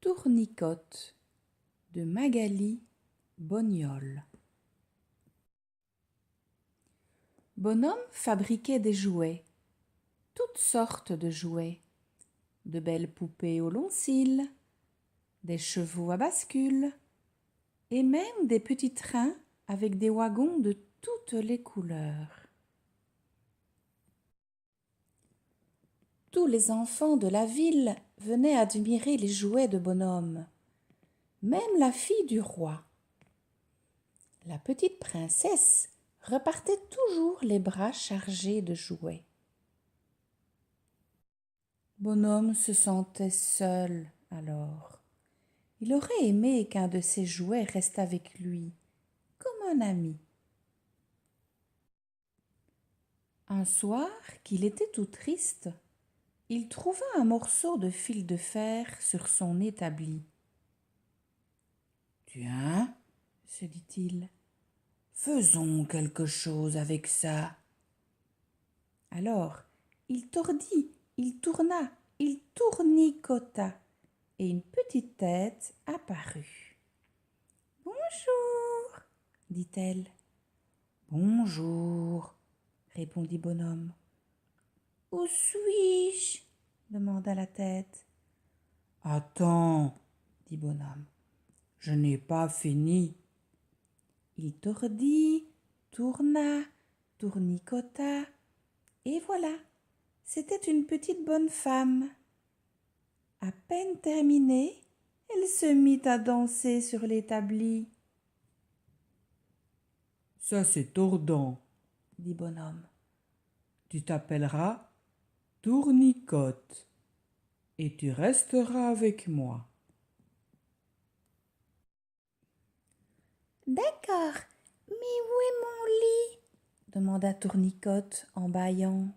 Tournicotte de Magali Bognol. Bonhomme fabriquait des jouets, toutes sortes de jouets, de belles poupées aux longs cils, des chevaux à bascule, et même des petits trains avec des wagons de toutes les couleurs. Tous les enfants de la ville venaient admirer les jouets de Bonhomme, même la fille du roi. La petite princesse repartait toujours les bras chargés de jouets. Bonhomme se sentait seul alors. Il aurait aimé qu'un de ses jouets reste avec lui, comme un ami. Un soir, qu'il était tout triste, il trouva un morceau de fil de fer sur son établi. « Tiens, se dit-il, faisons quelque chose avec ça. » Alors, il tordit, il tourna, il tournicota, et une petite tête apparut. « Bonjour, dit-elle. « Bonjour, répondit Bonhomme. « Où suis-je » demanda la tête. « Attends, dit Bonhomme, je n'ai pas fini. » Il tordit, tourna, tournicota, et voilà, c'était une petite bonne femme. À peine terminée, elle se mit à danser sur l'établi. « Ça, c'est tordant, dit Bonhomme. Tu t'appelleras Tournicotte et tu resteras avec moi. » « D'accord, mais où est mon lit ?» demanda Tournicotte en bâillant.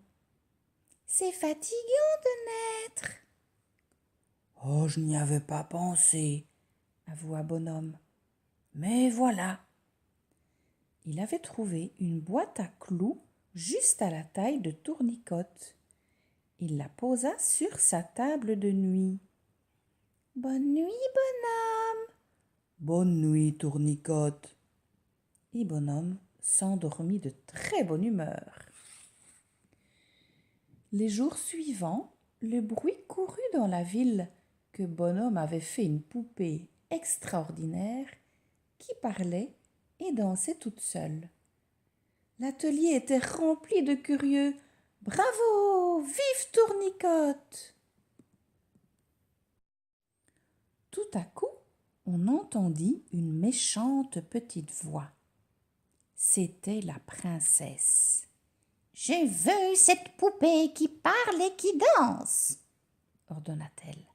« C'est fatigant de naître. »« Oh, je n'y avais pas pensé, » avoua Bonhomme. « Mais voilà. » Il avait trouvé une boîte à clous juste à la taille de Tournicotte. Il la posa sur sa table de nuit. « Bonne nuit, Bonhomme. »« Bonne nuit, Tournicotte. » Et Bonhomme s'endormit de très bonne humeur. Les jours suivants, le bruit courut dans la ville que Bonhomme avait fait une poupée extraordinaire qui parlait et dansait toute seule. L'atelier était rempli de curieux. « Bravo! Vive Tournicotte !» Tout à coup, on entendit une méchante petite voix. C'était la princesse. « Je veux cette poupée qui parle et qui danse !» ordonna-t-elle.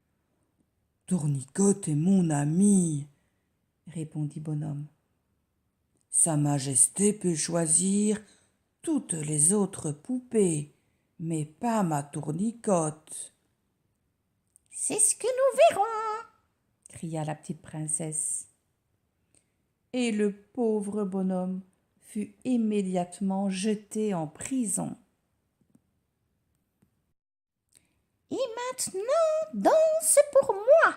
« Tournicotte est mon ami, » répondit Bonhomme. « Sa Majesté peut choisir toutes les autres poupées, mais pas ma Tournicotte. »« C'est ce que nous verrons !» cria la petite princesse. Et le pauvre bonhomme fut immédiatement jeté en prison. « Et maintenant, danse pour moi !»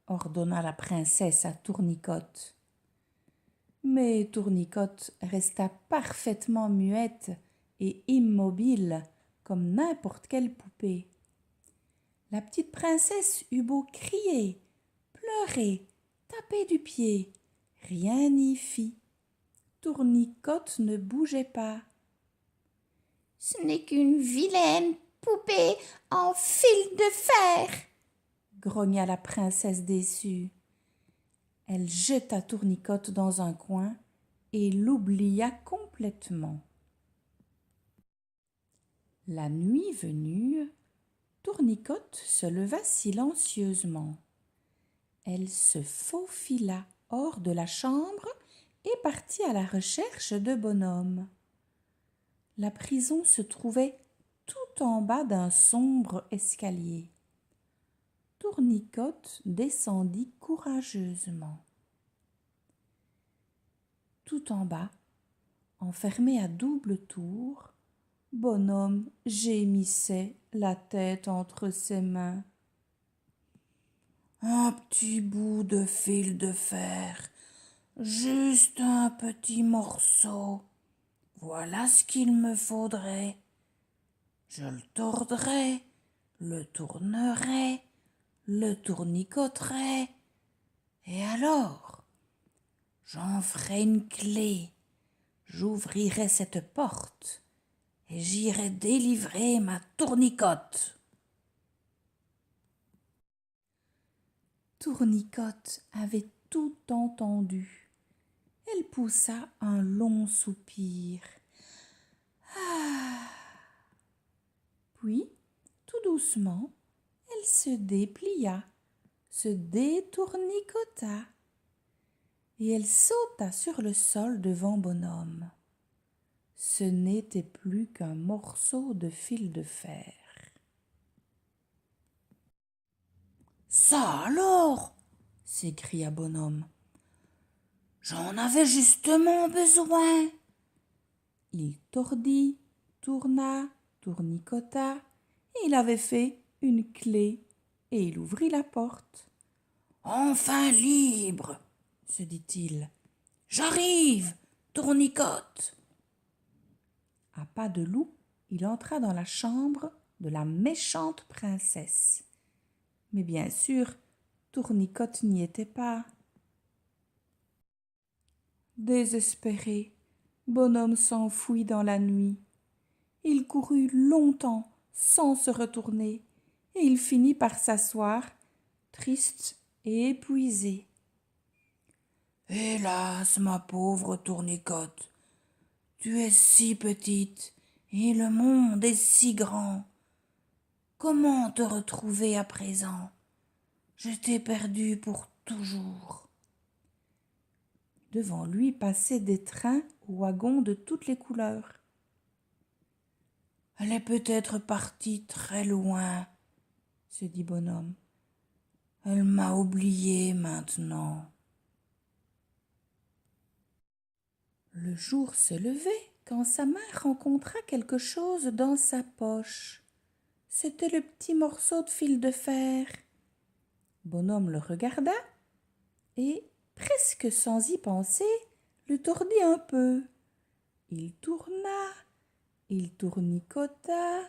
ordonna la princesse à Tournicotte. Mais Tournicotte resta parfaitement muette et immobile comme n'importe quelle poupée. La petite princesse eut beau crier, pleurer, taper du pied, rien n'y fit. Tournicotte ne bougeait pas. « Ce n'est qu'une vilaine poupée en fil de fer !» grogna la princesse déçue. Elle jeta Tournicotte dans un coin et l'oublia complètement. La nuit venue, Tournicotte se leva silencieusement. Elle se faufila hors de la chambre et partit à la recherche de Bonhomme. La prison se trouvait tout en bas d'un sombre escalier. Tournicotte descendit courageusement. Tout en bas, enfermé à double tour, Bonhomme gémissait la tête entre ses mains. Un petit bout de fil de fer, juste un petit morceau. Voilà ce qu'il me faudrait. Je le tordrai, le tournerai, le tournicoterai, et alors, j'en ferai une clé. J'ouvrirai cette porte et j'irai délivrer ma tournicote. Tournicote avait tout entendu. Elle poussa un long soupir. Ah. Puis, tout doucement, elle se déplia, se détournicota, et elle sauta sur le sol devant Bonhomme. Ce n'était plus qu'un morceau de fil de fer. Ça alors, s'écria Bonhomme. J'en avais justement besoin. Il tordit, tourna, tournicota, et il avait fait une clé, et il ouvrit la porte. Enfin libre, se dit-il. J'arrive, tournicote. À pas de loup, il entra dans la chambre de la méchante princesse. Mais bien sûr, Tournicote n'y était pas. Désespéré, Bonhomme s'enfuit dans la nuit. Il courut longtemps sans se retourner, et il finit par s'asseoir, triste et épuisé. Hélas, ma pauvre Tournicote, tu es si petite et le monde est si grand. Comment te retrouver à présent? Je t'ai perdue pour toujours. Devant lui passaient des trains ou wagons de toutes les couleurs. Elle est peut-être partie très loin, se dit Bonhomme. Elle m'a oublié maintenant. Le jour se levait quand sa main rencontra quelque chose dans sa poche. C'était le petit morceau de fil de fer. Bonhomme le regarda et, presque sans y penser, le tordit un peu. Il tourna, il tournicota.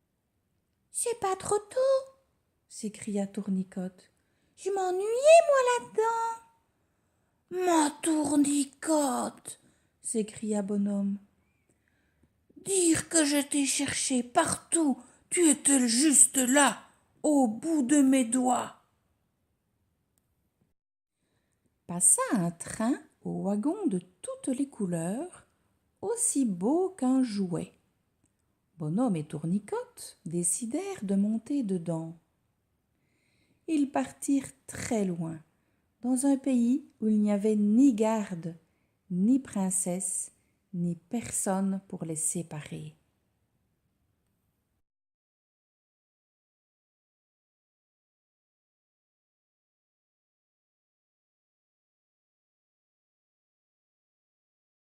« C'est pas trop tôt !» s'écria Tournicote. « Je m'ennuyais, moi, là-dedans. »« Ma Tournicote !» s'écria Bonhomme. « Dire que je t'ai cherché partout, tu étais juste là, au bout de mes doigts. » Passa un train aux wagons de toutes les couleurs, aussi beau qu'un jouet. Bonhomme et Tournicote décidèrent de monter dedans. Ils partirent très loin, dans un pays où il n'y avait ni garde, ni princesse, ni personne pour les séparer.